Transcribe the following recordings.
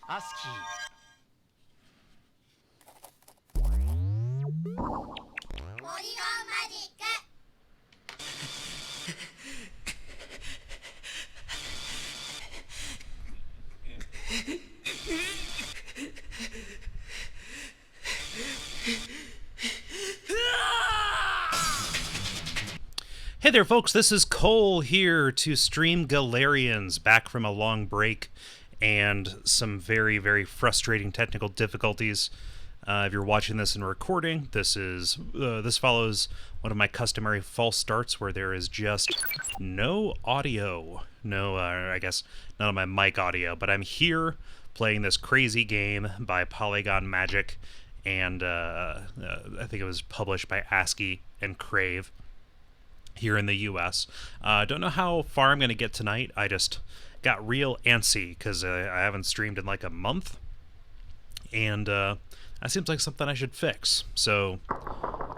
Hey there, folks. This is Cole here to stream Galerians, back from a long break and some very, very frustrating technical difficulties. If you're watching this in recording, this follows one of my customary false starts where there is just no audio. I guess none of my mic audio, but I'm here playing this crazy game by Polygon Magic, and I think it was published by ASCII and Crave here in the US. Don't know how far I'm going to get tonight. I just got real antsy because I haven't streamed in like a month, and that seems like something I should fix. So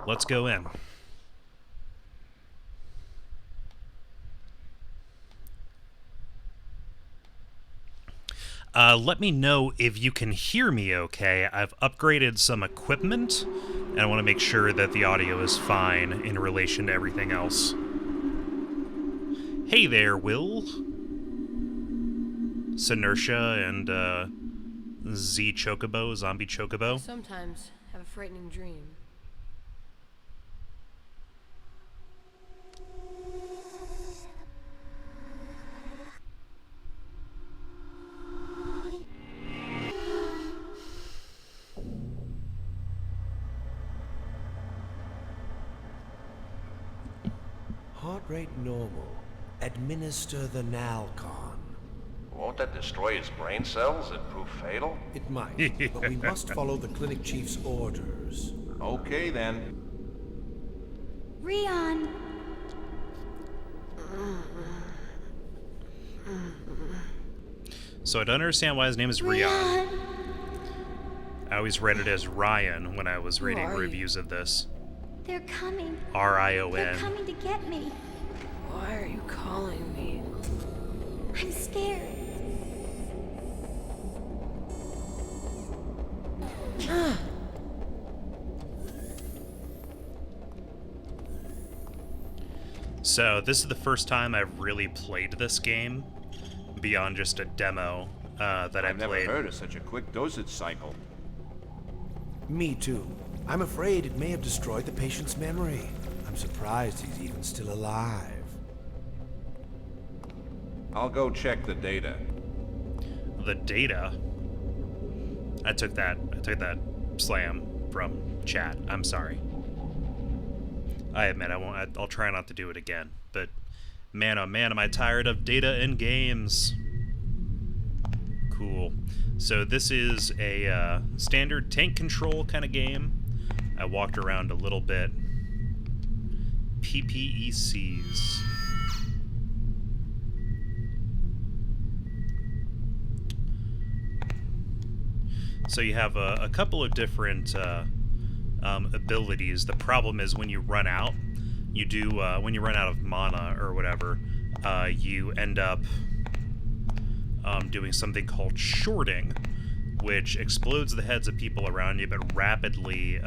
let's go in. Let me know if you can hear me okay. I've upgraded some equipment, and I want to make sure that the audio is fine in relation to everything else. Hey there, Will. Sinertia and Z Chocobo, Zombie Chocobo. Sometimes have a frightening dream. Heart rate normal. Administer the Nalcon. Won't that destroy his brain cells and prove fatal? It might, but we must follow the clinic chief's orders. Okay, then. Rion! So I don't understand why his name is Rion. I always read it as Rion when I was reading reviews of this. They're coming. R-I-O-N. They're coming to get me. Why are you calling me? I'm scared. So this is the first time I've really played this game beyond just a demo that I I've played. never heard of such a quick dosage cycle. Me too. I'm afraid it may have destroyed the patient's memory. I'm surprised he's even still alive. I'll go check the data. The data. I took that slam from chat. I'm sorry. I admit I won't. I'll try not to do it again. But man, oh man, am I tired of data in games. Cool. So this is a standard tank control kind of game. I walked around a little bit. PPECs. So you have a couple of different abilities. The problem is when you run out, when you run out of mana or whatever, you end up doing something called shorting, which explodes the heads of people around you, but rapidly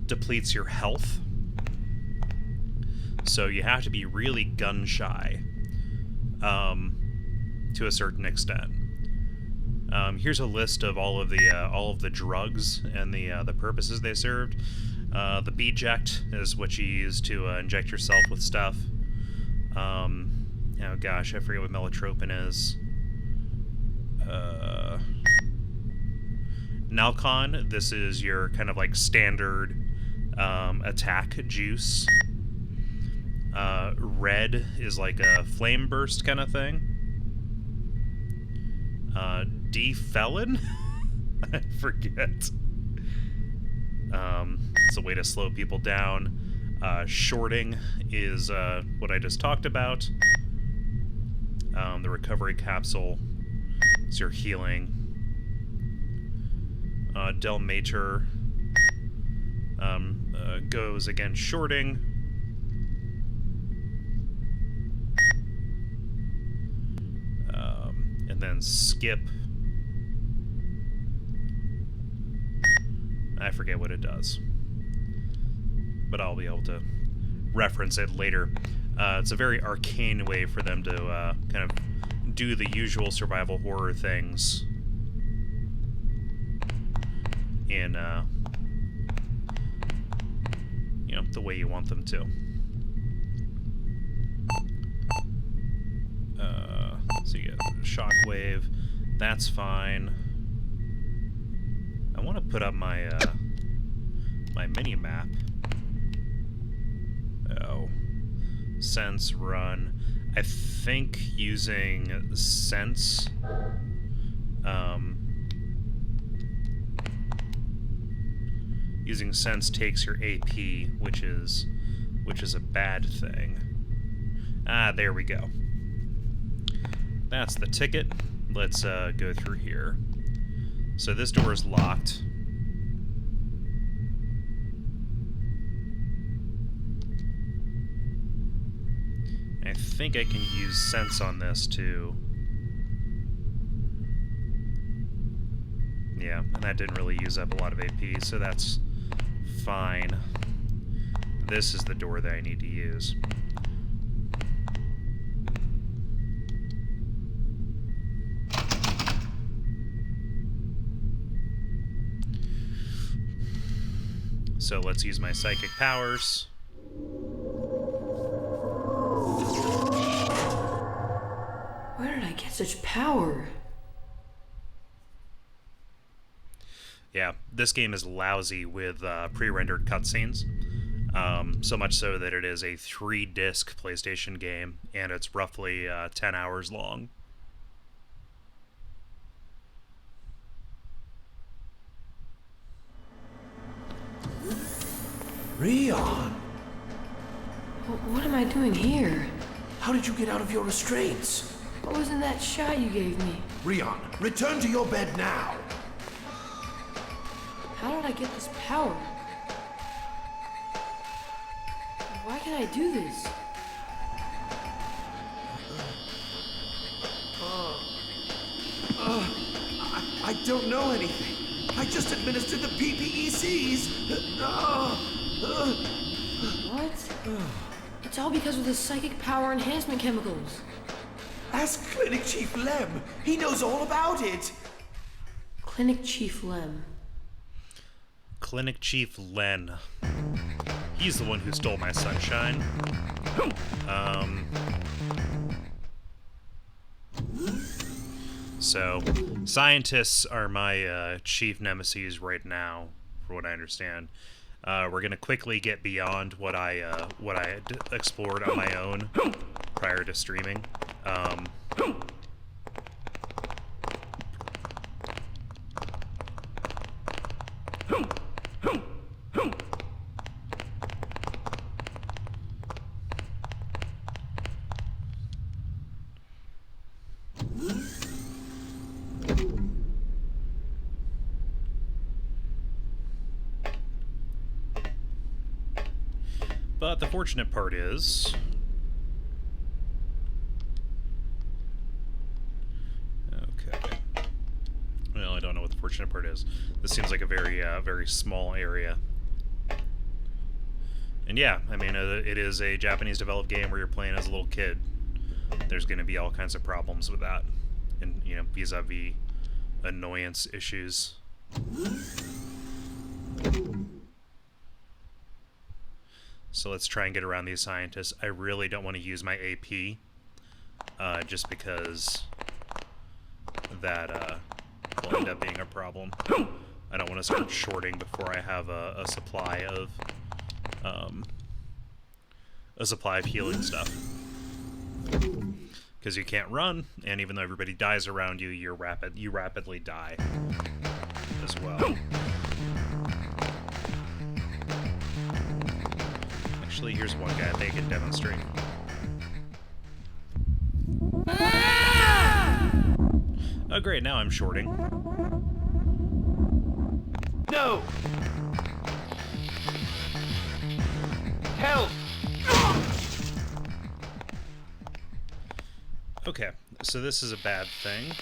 depletes your health. So you have to be really gun shy to a certain extent. Here's a list of all of the drugs and the purposes they served. The B-ject is what you use to inject yourself with stuff. Oh gosh, I forget what melotropin is. Nalcon, this is your kind of like standard attack juice. Red is like a flame burst kind of thing. D-felon? I forget. It's a way to slow people down. Shorting is what I just talked about. The recovery capsule is your healing. Del Mater goes against shorting. And then skip I forget what it does. But I'll be able to reference it later. It's a very arcane way for them to kind of do the usual survival horror things in, you know, the way you want them to. So you get shockwave. That's fine. I want to put up my my mini map. Oh, sense run. I think using sense. Using sense takes your AP, which is a bad thing. Ah, there we go. That's the ticket. Let's go through here. So this door is locked. I think I can use sense on this too. Yeah, and that didn't really use up a lot of AP, so that's fine. This is the door that I need to use. So let's use my psychic powers. Where did I get such power? Yeah, this game is lousy with pre-rendered cutscenes. So much so that it is a 3-disc PlayStation game, and it's roughly 10 hours long. Rion! What am I doing here? How did you get out of your restraints? What was in that shot you gave me? Rion, return to your bed now! How did I get this power? Why can I do this? I don't know anything. I just administered the PPECs. What? It's all because of the psychic power enhancement chemicals. Ask Clinic Chief Lem. He knows all about it. Clinic Chief Lem. Clinic Chief Len. He's the one who stole my sunshine. So, scientists are my chief nemesis right now, for what I understand. We're gonna quickly get beyond what I explored on my own prior to streaming. But the fortunate part is... Okay. Well, I don't know what the fortunate part is. This seems like a very, very small area. And yeah, I mean, it is a Japanese-developed game where you're playing as a little kid. There's going to be all kinds of problems with that. And, you know, vis-a-vis annoyance issues. So let's try and get around these scientists. I really don't want to use my AP, just because that will end up being a problem. I don't want to start shorting before I have a supply of healing stuff. Because you can't run, and even though everybody dies around you, you rapidly die as well. Actually, here's one guy they can demonstrate. Oh great, now I'm shorting. No! Help! Okay, so this is a bad thing.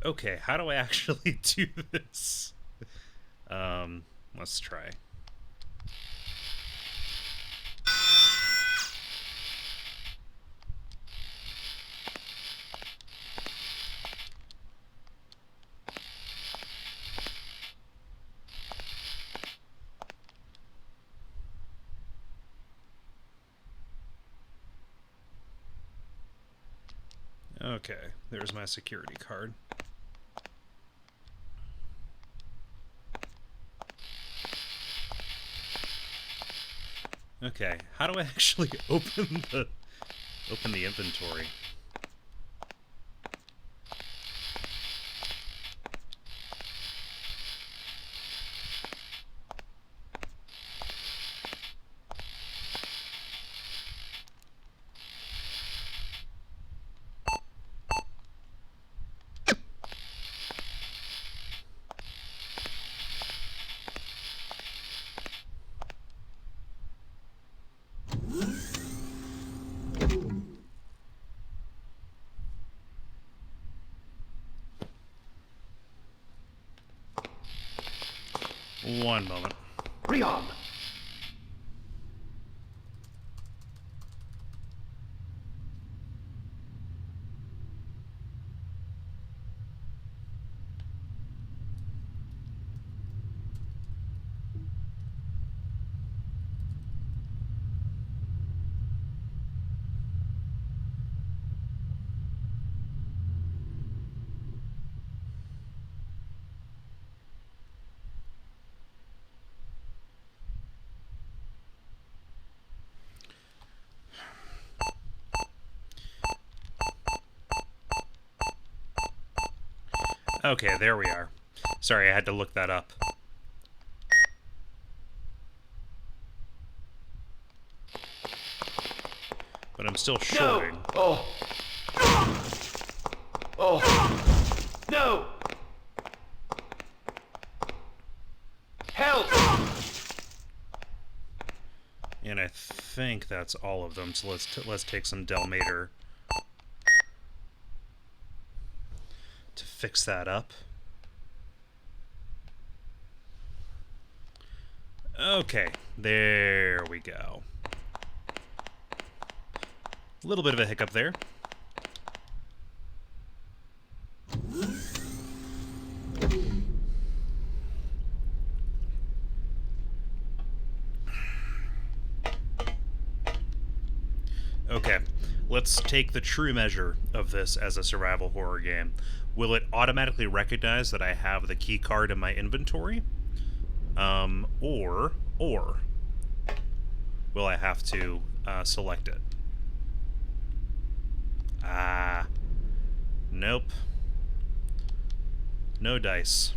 Okay, how do I actually do this? Let's try. Okay, there's my security card. Okay, how do I actually open the inventory? One moment. Rion! Okay, there we are. Sorry, I had to look that up. But I'm still shorting. No! Oh! No! Help! And I think that's all of them, so let's take some Delmater to fix that up. Okay, there we go. A little bit of a hiccup there. Okay, let's take the true measure of this as a survival horror game. Will it automatically recognize that I have the key card in my inventory? Or will I have to select it? Nope. No dice.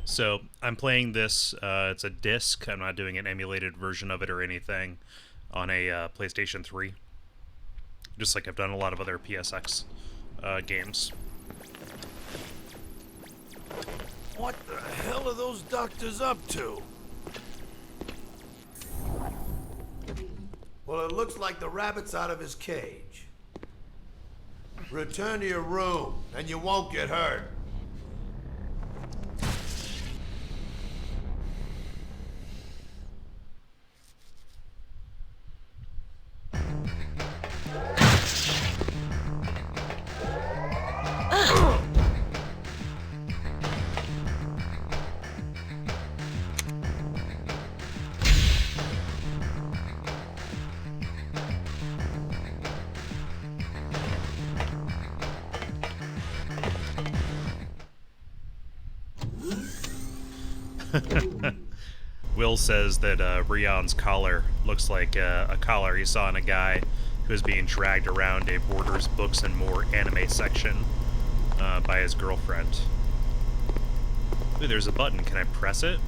So I'm playing this, it's a disc, I'm not doing an emulated version of it or anything, on a PlayStation 3. Just like I've done a lot of other PSX games. What the hell are those doctors up to? Well, it looks like the rabbit's out of his cage. Return to your room, and you won't get hurt. Will says that Rion's collar looks like a collar he saw in a guy who was being dragged around a Borders Books and More anime section by his girlfriend. Ooh, there's a button. Can I press it?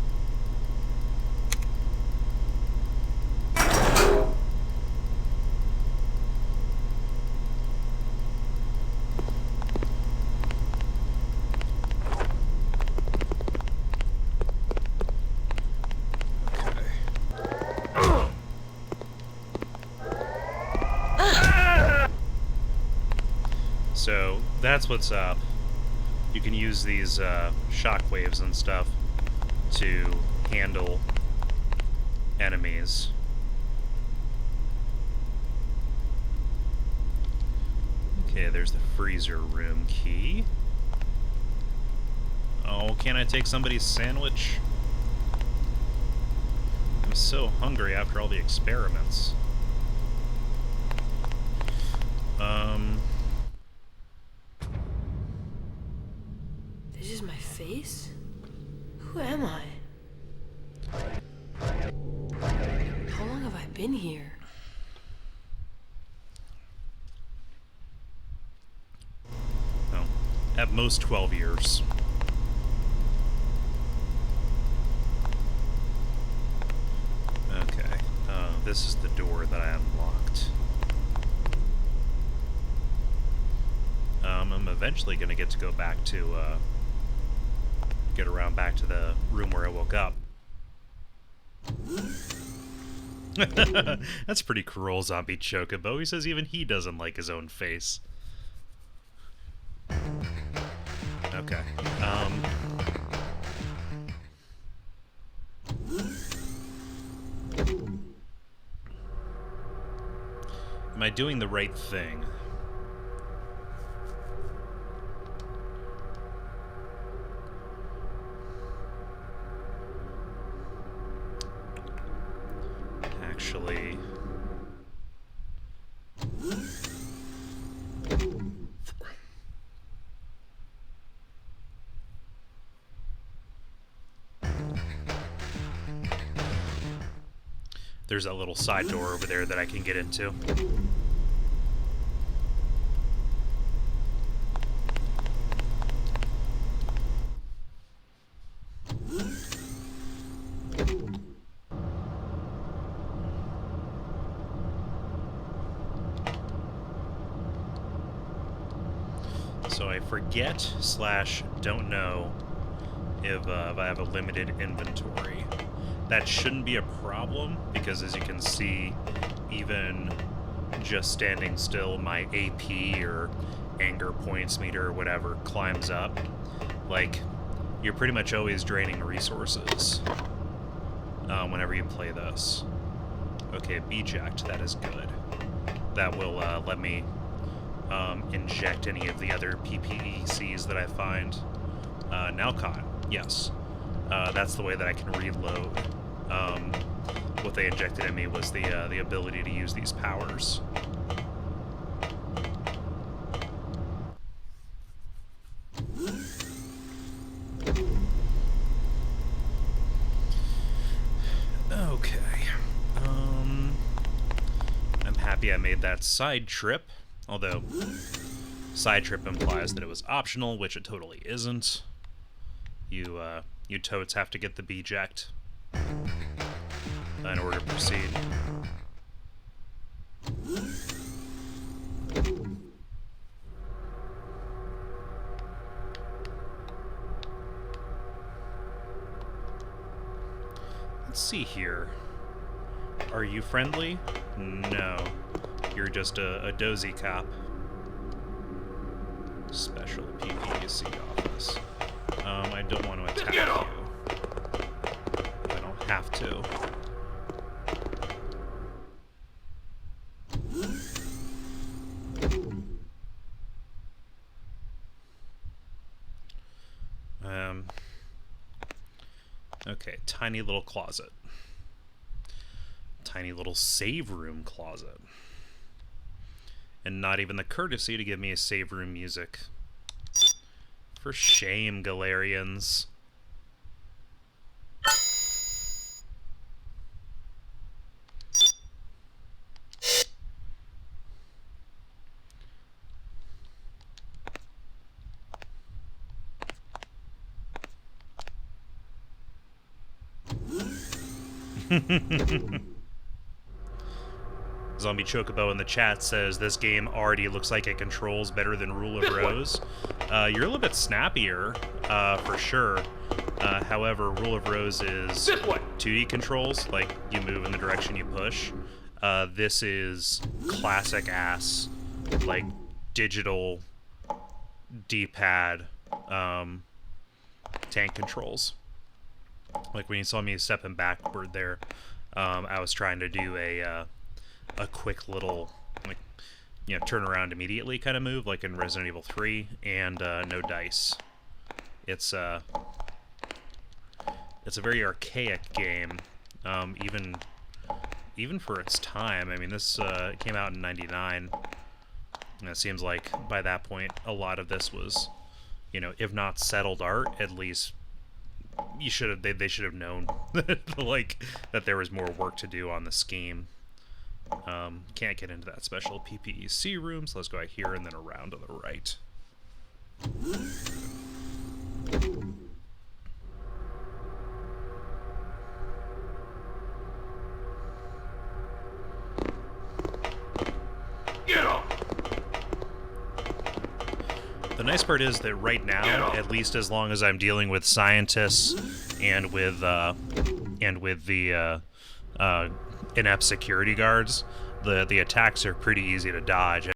That's what's up. You can use these shockwaves and stuff to handle enemies. Okay, there's the freezer room key. Oh, can I take somebody's sandwich? I'm so hungry after all the experiments. This is my face? Who am I? How long have I been here? Well, at most 12 years. Okay, this is the door that I unlocked. I'm eventually going to get to go back to, get around back to the room where I woke up. That's pretty cruel, Zombie Chocobo. He says even he doesn't like his own face. Okay, am I doing the right thing? Actually... There's that little side door over there that I can get into. So I forget / don't know if I have a limited inventory. That shouldn't be a problem, because as you can see, even just standing still, my AP or anger points meter or whatever climbs up. Like, you're pretty much always draining resources whenever you play this. Okay, B-jacked, that is good. That will let me inject any of the other PPECs that I find. Nalcon, yes. That's the way that I can reload. What they injected in me was the ability to use these powers. Okay. I'm happy I made that side trip, although side trip implies that it was optional, which it totally isn't. You totes have to get the B-jacked in order to proceed. Let's see here. Are you friendly? No. You're just a dozy cop. Special PPC office. I don't want to attack you. I don't have to. Okay, tiny little closet. Tiny little save room closet. And not even the courtesy to give me a save room music. For shame, Galerians. Zombie Chocobo in the chat says this game already looks like it controls better than Rule of Rose. You're a little bit snappier, for sure. However, Rule of Rose is 2D controls, like you move in the direction you push. This is classic ass, like digital D-pad tank controls. Like when you saw me stepping backward there, I was trying to do a quick little, like, turn around immediately kind of move, like in Resident Evil 3, and no dice. It's a very archaic game, even for its time. I mean, this came out in '99, and it seems like by that point a lot of this was, if not settled art, at least they should have known like that there was more work to do on the scheme. Can't get into that special PPEC room, so let's go out here and then around to the right. Get up! The nice part is that right now, at least as long as I'm dealing with scientists and with the inept security guards, the attacks are pretty easy to dodge.